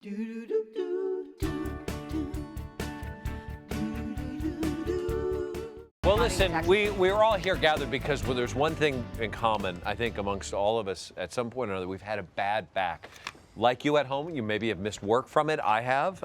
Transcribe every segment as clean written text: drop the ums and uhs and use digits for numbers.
Well, listen, we're all here gathered because there's one thing in common, I think, amongst all of us at some point or another. We've had a bad back. Like you at home, you maybe have missed work from it. I have.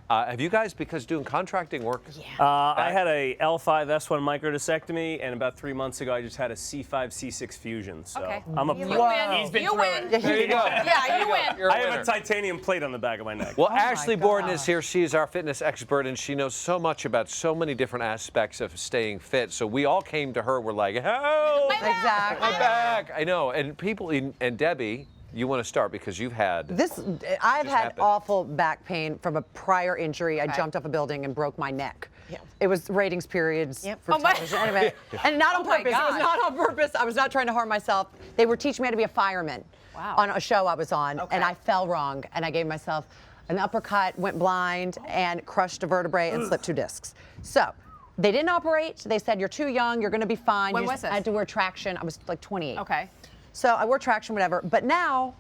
Have you guys, because doing contracting work? Yeah. I had a L5 S1 microdiscectomy, and about 3 months ago, I just had a C5 C6 fusion. So I'm a pro. He's been through it. There you go. Yeah, you win. You're a I have winner. a titanium plate on the back of my neck. Well, Ashley Borden is here. She is our fitness expert, and she knows so much about so many different aspects of staying fit. So we all came to her. We're like, help! Exactly. My back. I know. And people, and Debbie, you want to start because you've had I've had happened. awful back pain from a prior injury. I jumped off a building and broke my neck. Yeah. It was ratings periods for television. Anyway, and not on purpose. It was not on purpose. I was not trying to harm myself. They were teaching me how to be a fireman on a show I was on, and I fell wrong, and I gave myself an uppercut, went blind, and crushed a vertebrae and slipped 2 discs. So they didn't operate. They said, you're too young. You're going to be fine. When was this? I had to wear traction. I was like 28. Okay. So I wore traction, whatever. But now,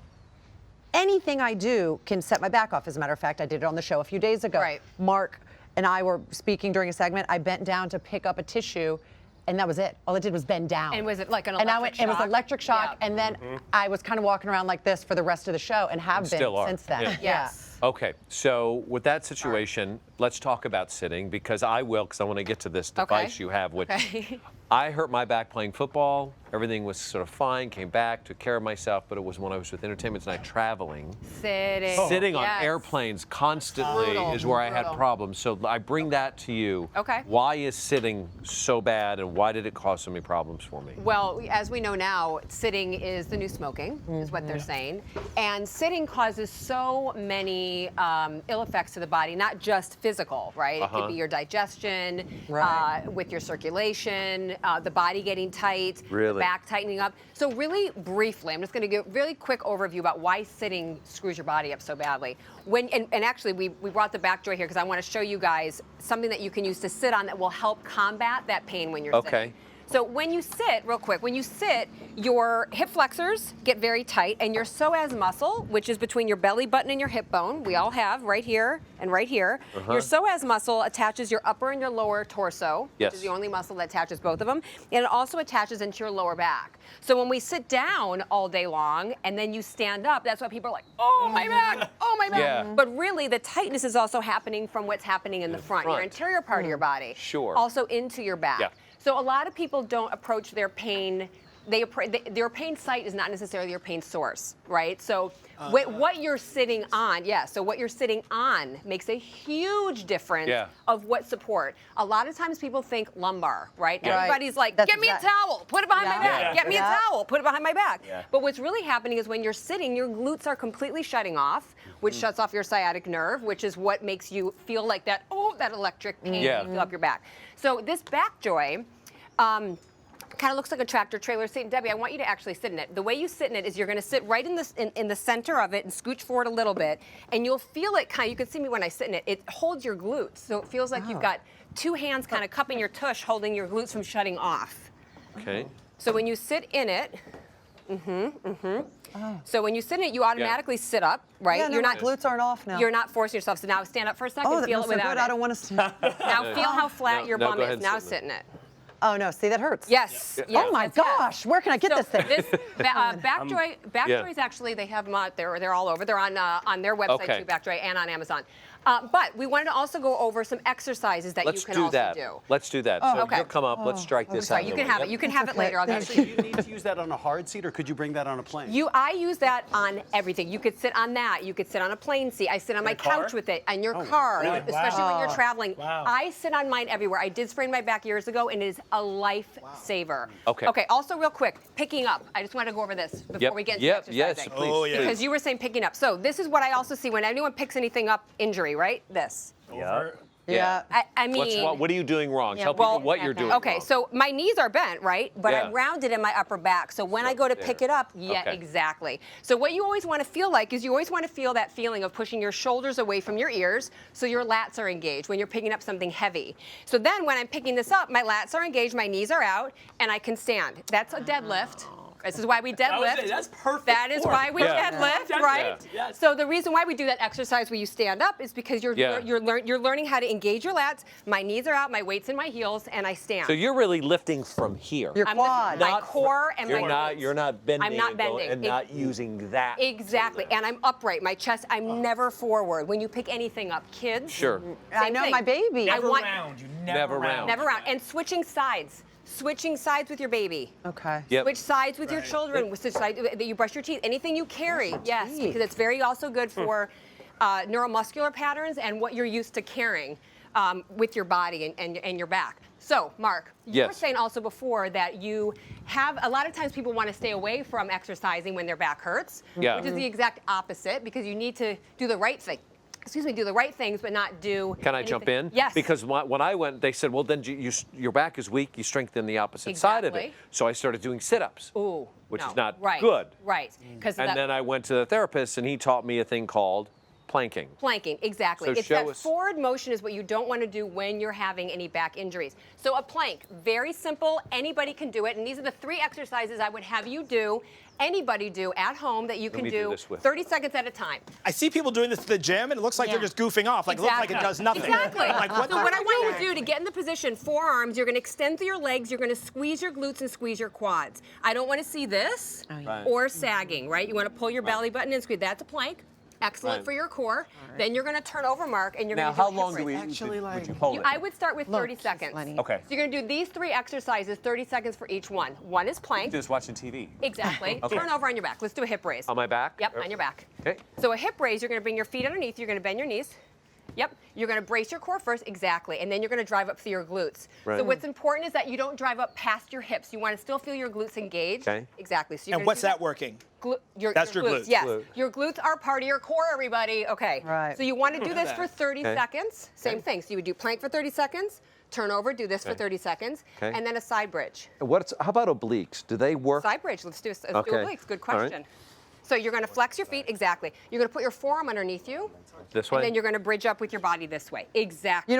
anything I do can set my back off. As a matter of fact, I did it on the show a few days ago. Right. Mark and I were speaking during a segment. I bent down to pick up a tissue, and that was it. All it did was bend down. And was it like an and electric shock? It was electric shock, Yeah. and then I was kind of walking around like this for the rest of the show, and have been still are. since then. Yeah. Yes. Okay, so with that situation, let's talk about sitting, because I want to get to this device you have, which I hurt my back playing football. Everything was sort of fine, came back, took care of myself, but it was when I was with Entertainment Tonight traveling. Sitting On airplanes constantly is where I had problems. So I bring that to you. Okay. Why is sitting so bad, and why did it cause so many problems for me? Well, as we know now, sitting is the new smoking, is what they're saying. And sitting causes so many ill effects to the body, not just physical, right? It could be your digestion, with your circulation, the body getting tight, the back tightening up. So really briefly, I'm just going to give a really quick overview about why sitting screws your body up so badly. And actually, we brought the back joy here because I want to show you guys something that you can use to sit on that will help combat that pain when you're sitting. So when you sit, real quick, when you sit, your hip flexors get very tight, and your psoas muscle, which is between your belly button and your hip bone, we all have right here and right here. Your psoas muscle attaches your upper and your lower torso, which is the only muscle that attaches both of them, and it also attaches into your lower back. So when we sit down all day long and then you stand up, that's why people are like, oh, my back, oh, my back. Yeah. But really, the tightness is also happening from what's happening in the front, your anterior part of your body, also into your back. So a lot of people don't approach their pain. Their pain site is not necessarily your pain source, right? So what you're sitting on, so what you're sitting on makes a huge difference of what support. A lot of times people think lumbar, right? Everybody's like, get me a towel, put it behind my back. Get me a towel, put it behind my back. But what's really happening is when you're sitting, your glutes are completely shutting off, which shuts off your sciatic nerve, which is what makes you feel like that, that electric pain you feel up your back. So this back joy, kind of looks like a tractor trailer seat. Debbie, I want you to actually sit in it. The way you sit in it is you're going to sit right in the center of it and scooch forward a little bit, and you'll feel it kind of, you can see me when I sit in it, it holds your glutes. So it feels like you've got 2 hands kind of cupping your tush, holding your glutes from shutting off. Okay. So when you sit in it, so when you sit in it, you automatically sit up, right? Yeah, my glutes aren't off now. You're not forcing yourself. So now stand up for a second, feel it without it. I don't want to stand. Now feel how flat your bum is. Now sit in it. Oh no! See, that hurts. Yes. Oh my gosh! Where can I get this thing? This Backjoy is actually, they have them out there. They're all over. They're on their website too, Backjoy, and on Amazon. But we wanted to also go over some exercises that you can also do. Let's do that. So you'll come up. Let's strike this out. Sorry, you can have it. You can have it later. I'll give it to Do you need to use that on a hard seat, or could you bring that on a plane? I use that on everything. You could sit on that. You could sit on a plane seat. I sit on my couch with it, on your car, especially when you're traveling. I sit on mine everywhere. I did sprain my back years ago, and it is a lifesaver. Okay, also real quick, picking up. I just want to go over this before we get into exercising. Yes, please. Because you were saying picking up. So this is what I also see when anyone picks anything up, injury, right? This. Yeah. I mean, what are you doing wrong? Tell people what you're doing okay, wrong. so my knees are bent, right? But I'm rounded in my upper back. So when I go to pick it up, exactly. So what you always want to feel like is you always want to feel that feeling of pushing your shoulders away from your ears so your lats are engaged when you're picking up something heavy. So then when I'm picking this up, my lats are engaged, my knees are out, and I can stand. That's a deadlift. This is why we deadlift. That's perfect. That is why we deadlift, right? Yeah. Yes. So the reason why we do that exercise where you stand up is because you're learning how to engage your lats. My knees are out, my weight's in my heels, and I stand. So you're really lifting from here. Your I'm quad. lifting my core and my glutes. You're not bending. I'm not bending. And not using that. Exactly. And I'm upright. My chest, I'm never forward. When you pick anything up, kids. Sure. I know, my baby. Never round. You never round. Never round. And switching sides. Switching sides with your baby. Okay. Yep. Switch sides with your children. Switch sides that you brush your teeth. Anything you carry. Yes, because it's very also good for neuromuscular patterns and what you're used to carrying with your body and your back. So, Mark, you were saying also before that you have, a lot of times people want to stay away from exercising when their back hurts, which is the exact opposite because you need to do the right thing. Excuse me, do the right things, but not do. Can I jump in? Yes. Because when I went, they said, well, then your back is weak. You strengthen the opposite side of it. So I started doing sit-ups. Ooh, which no. is not right. good. Right. And then I went to the therapist, and he taught me a thing called planking. Planking, exactly. So It's that forward motion is what you don't want to do when you're having any back injuries. So a plank, very simple. Anybody can do it. And these are the 3 exercises I would have you do, anybody do at home that you can do 30 seconds at a time. I see people doing this at the gym, and it looks like they're just goofing off. Like, it looks like it does nothing. Exactly. Like, what so what I want you to do to get in the position, forearms, you're going to extend through your legs, you're going to squeeze your glutes and squeeze your quads. I don't want to see this or sagging, right? You want to pull your belly button and squeeze. That's a plank. Excellent for your core. Then you're going to turn over, Mark, and you're going to do how long do we would you hold it? I would start with 30 seconds. Okay. So you're going to do these 3 exercises, 30 seconds for each one. One is plank. Just watching TV. Exactly. Turn over on your back. Let's do a hip raise. On my back? Yep, on your back. Okay. So a hip raise, you're going to bring your feet underneath. You're going to bend your knees. Yep. You're going to brace your core first, exactly, and then you're going to drive up through your glutes. Right. So what's important is that you don't drive up past your hips. You want to still feel your glutes engaged. Okay. Exactly. So you're And what's that working? That's your glutes. Yes. Glute. Your glutes are part of your core, everybody. Okay. Right. So you want to do this for 30 seconds. Same thing. So you would do plank for 30 seconds, turn over, do this for 30 seconds, and then a side bridge. How about obliques? Do they work? Side bridge. Let's do obliques. Good question. Right. So you're going to flex your feet. Exactly. You're going to put your forearm underneath you. This way? And then you're going to bridge up with your body this way. Exactly.